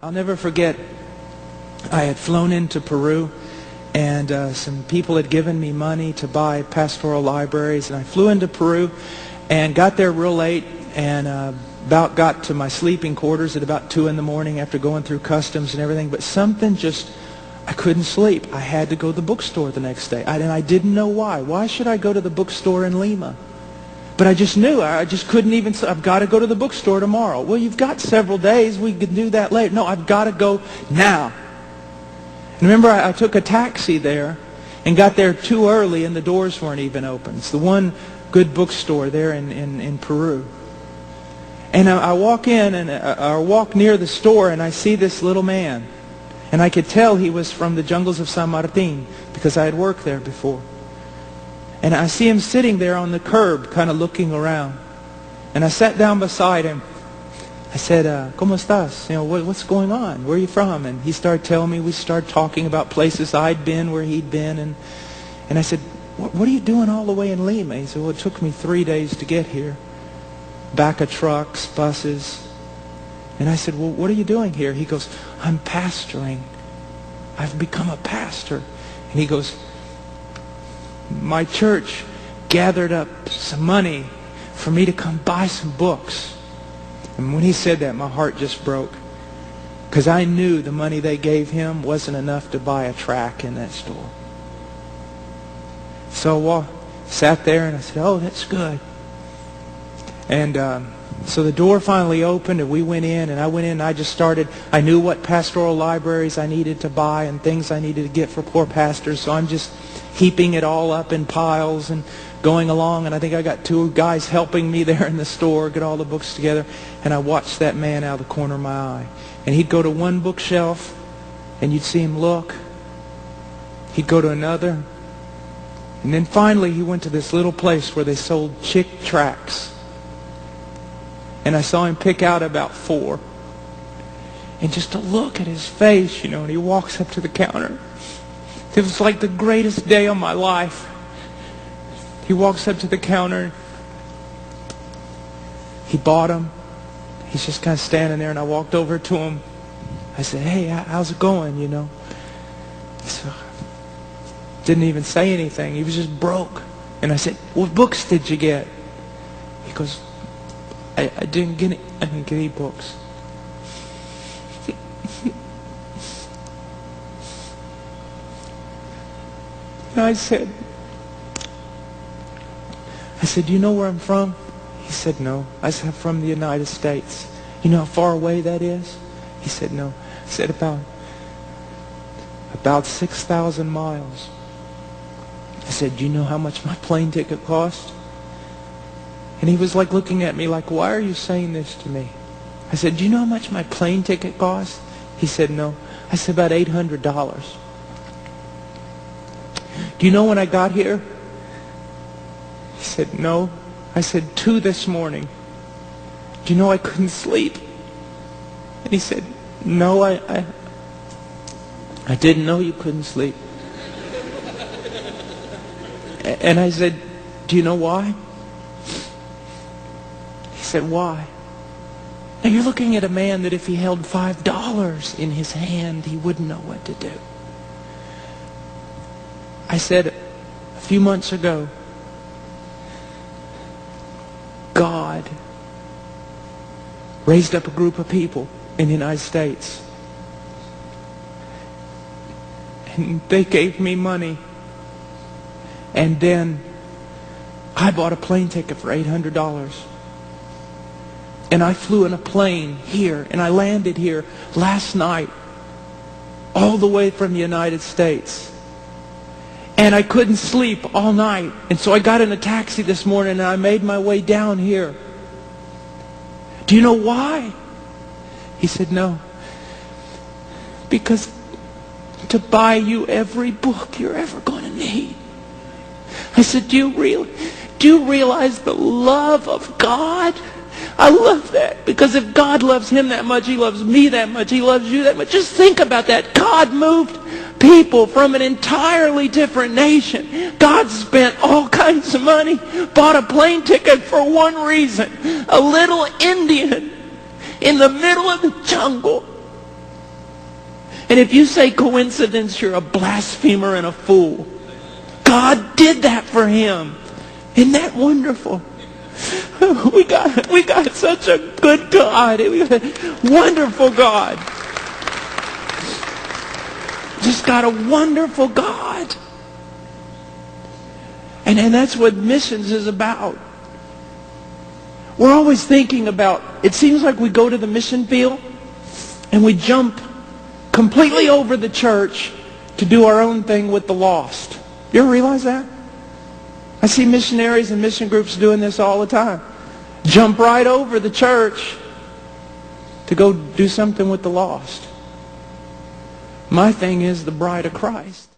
I'll never forget, I had flown into Peru, and some people had given me money to buy pastoral libraries, and I flew into Peru and got there real late, and about got to my sleeping quarters at about 2 in the morning after going through customs and everything, but something just, I couldn't sleep. I had to go to the bookstore the next day, and I didn't know why. Why should I go to the bookstore in Lima? But I just knew, I just couldn't even, I've got to go to the bookstore tomorrow. Well, you've got several days, we could do that later. No, I've got to go now. And remember, I took a taxi there and got there too early and the doors weren't even open. It's the one good bookstore there in Peru. And I walk in, and I walk near the store, and I see this little man. And I could tell he was from the jungles of San Martin because I had worked there before. And I see him sitting there on the curb, kind of looking around. And I sat down beside him. I said, ¿Cómo estás? You know, what's going on? Where are you from? And he started telling me. We started talking about places I'd been, where he'd been. And I said, what are you doing all the way in Lima? He said, well, it took me 3 days to get here. Back of trucks, buses. And I said, well, what are you doing here? He goes, I'm pastoring. I've become a pastor. And he goes, my church gathered up some money for me to come buy some books. And when he said that, my heart just broke. Because I knew the money they gave him wasn't enough to buy a tract in that store. So I sat there and I said, oh, that's good. And so the door finally opened and we went in, and I went in and I just started. I knew what pastoral libraries I needed to buy and things I needed to get for poor pastors. So I'm just heaping it all up in piles and going along. And I think I got 2 guys helping me there in the store, get all the books together. And I watched that man out of the corner of my eye. And he'd go to one bookshelf and you'd see him look. He'd go to another. And then finally he went to this little place where they sold chick tracts. And I saw him pick out about 4. And just to look at his face, you know, and he walks up to the counter. It was like the greatest day of my life. He walks up to the counter. He bought them. He's just kind of standing there, and I walked over to him. I said, hey, how's it going, you know? So, didn't even say anything. He was just broke. And I said, what books did you get? He goes, I didn't get any books. And I said, do you know where I'm from? He said, no. I said, I'm from the United States. You know how far away that is? He said, no. I said, about 6,000 miles. I said, do you know how much my plane ticket cost? And he was like looking at me like, why are you saying this to me? I said, do you know how much my plane ticket cost? He said, no. I said, about $800. Do you know when I got here? He said, no. I said, 2 this morning. Do you know I couldn't sleep? And he said, no, I didn't know you couldn't sleep. And I said, do you know why? He said, why? Now you're looking at a man that if he held $5 in his hand, he wouldn't know what to do. I said, a few months ago, God raised up a group of people in the United States. And they gave me money. And then I bought a plane ticket for $800. And I flew in a plane here, and I landed here last night, all the way from the United States. And I couldn't sleep all night. And so I got in a taxi this morning and I made my way down here. Do you know why? He said, no. Because to buy you every book you're ever going to need. I said, do you realize the love of God? I love that. Because if God loves him that much, he loves me that much, he loves you that much. Just think about that. God moved people from an entirely different nation. God spent all kinds of money, bought a plane ticket for one reason. A little Indian in the middle of the jungle And if you say coincidence, you're a blasphemer and a fool. God did that for him. Isn't that wonderful? We got such a good God. We got a wonderful God. Just got a wonderful God. And that's what missions is about. We're always thinking about, it seems like we go to the mission field and we jump completely over the church to do our own thing with the lost. You ever realize that? I see missionaries and mission groups doing this all the time. Jump right over the church to go do something with the lost. My thing is the bride of Christ.